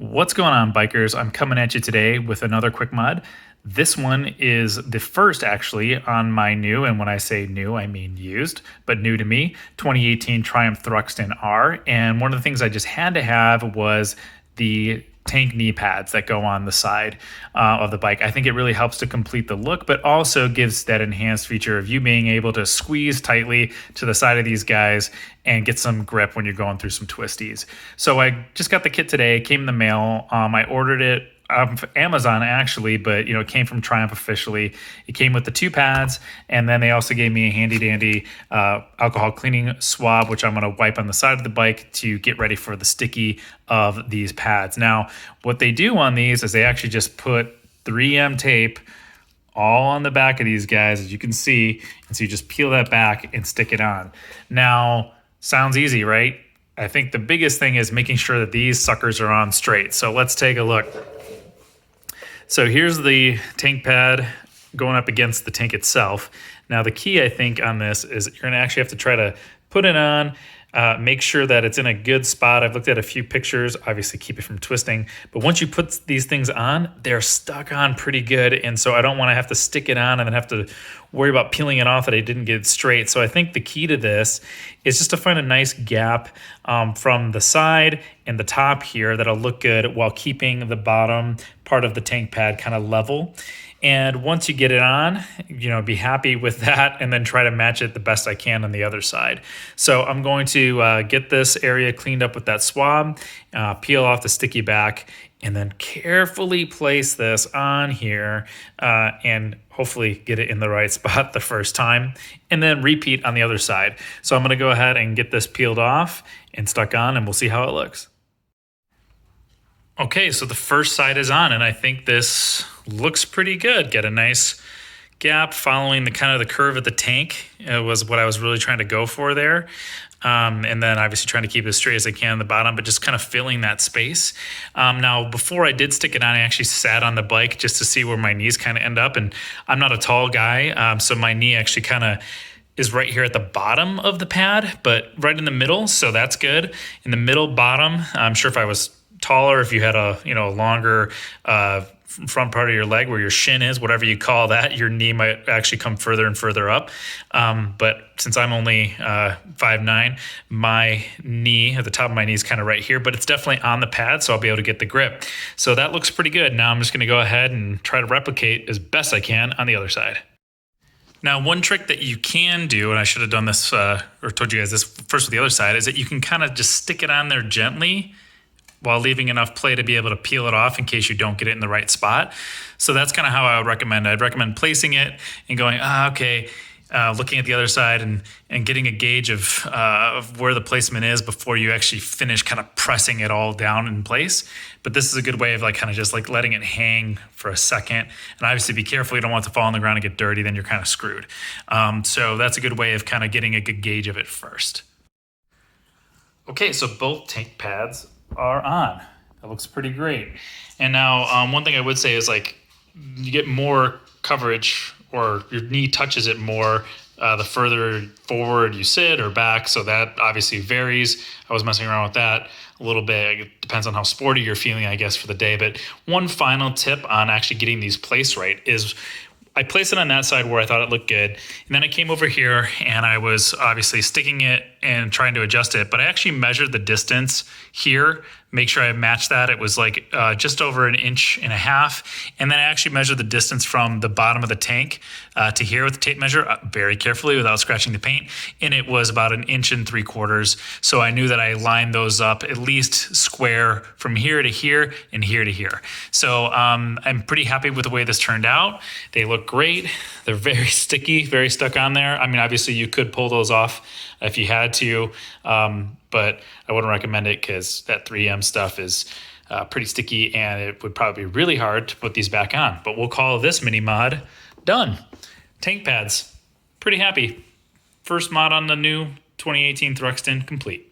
What's going on, bikers? I'm coming at you today with another quick mod. This one is the first actually on my new, and when I say new, I mean used, but new to me, 2018 Triumph Thruxton R. And one of the things I just had to have was the tank knee pads that go on the side of the bike. I think it really helps to complete the look, but also gives that enhanced feature of you being able to squeeze tightly to the side of these guys and get some grip when you're going through some twisties. So I just got the kit today, it came in the mail. I ordered it Amazon actually, but it came from Triumph officially. It came with the two pads, and then they also gave me a handy dandy alcohol cleaning swab, which I'm going to wipe on the side of the bike to get ready for the sticky of these pads. Now, what they do on these is they actually just put 3M tape all on the back of these guys, as you can see, and so you just peel that back and stick it on. Now, sounds easy, right? I think the biggest thing is making sure that these suckers are on straight. So let's take a look. So here's the tank pad going up against the tank itself. Now the key I think on this is you're gonna actually have to try to put it on, make sure that it's in a good spot. I've looked at a few pictures, obviously keep it from twisting, but once you put these things on, they're stuck on pretty good. And so I don't wanna have to stick it on and then have to worry about peeling it off that I didn't get it straight. So I think the key to this is just to find a nice gap from the side and the top here that'll look good while keeping the bottom part of the tank pad kind of level. And once you get it on, be happy with that and then try to match it the best I can on the other side. So I'm going to get this area cleaned up with that swab, peel off the sticky back, and then carefully place this on here and hopefully get it in the right spot the first time, and then repeat on the other side. So I'm gonna go ahead and get this peeled off and stuck on, and we'll see how it looks. Okay, so the first side is on, and I think this looks pretty good. Get a nice gap following the kind of the curve of the tank. It was what I was really trying to go for there. And then obviously trying to keep it as straight as I can on the bottom, but just kind of filling that space. Now, before I did stick it on, I actually sat on the bike just to see where my knees kind of end up. And I'm not a tall guy, so my knee actually kind of is right here at the bottom of the pad, but right in the middle, so that's good. In the middle bottom, I'm sure if I was taller, if you had a longer front part of your leg where your shin is, whatever you call that, your knee might actually come further and further up. But since I'm only 5'9", my knee at the top of my knee is kind of right here, but it's definitely on the pad, so I'll be able to get the grip. So that looks pretty good. Now I'm just going to go ahead and try to replicate as best I can on the other side. Now, one trick that you can do, and I should have done this or told you guys this first with the other side, is that you can kind of just stick it on there gently while leaving enough play to be able to peel it off in case you don't get it in the right spot. So that's kind of how I would recommend. I'd recommend placing it and going, okay, looking at the other side and getting a gauge of where the placement is before you actually finish kind of pressing it all down in place. But this is a good way of kind of just letting it hang for a second. And obviously be careful, you don't want it to fall on the ground and get dirty, then you're kind of screwed. So that's a good way of kind of getting a good gauge of it first. Okay, so both tank pads are on. That looks pretty great. And now one thing I would say is you get more coverage, or your knee touches it more the further forward you sit or back, so that obviously varies. I was messing around with that a little bit. It depends on how sporty you're feeling, I guess, for the day. But one final tip on actually getting these placed right is I placed it on that side where I thought it looked good. And then I came over here and I was obviously sticking it and trying to adjust it, but I actually measured the distance here, make sure I matched that. It was just over 1.5 inches. And then I actually measured the distance from the bottom of the tank to here with the tape measure very carefully without scratching the paint. And it was about 1.75 inches. So I knew that I lined those up at least square from here to here and here to here. So I'm pretty happy with the way this turned out. They look great. They're very sticky, very stuck on there. I mean, obviously you could pull those off if you had to, but I wouldn't recommend it because that 3M stuff is pretty sticky and it would probably be really hard to put these back on. But we'll call this mini mod done. Tank pads, pretty happy. First mod on the new 2018 Thruxton complete.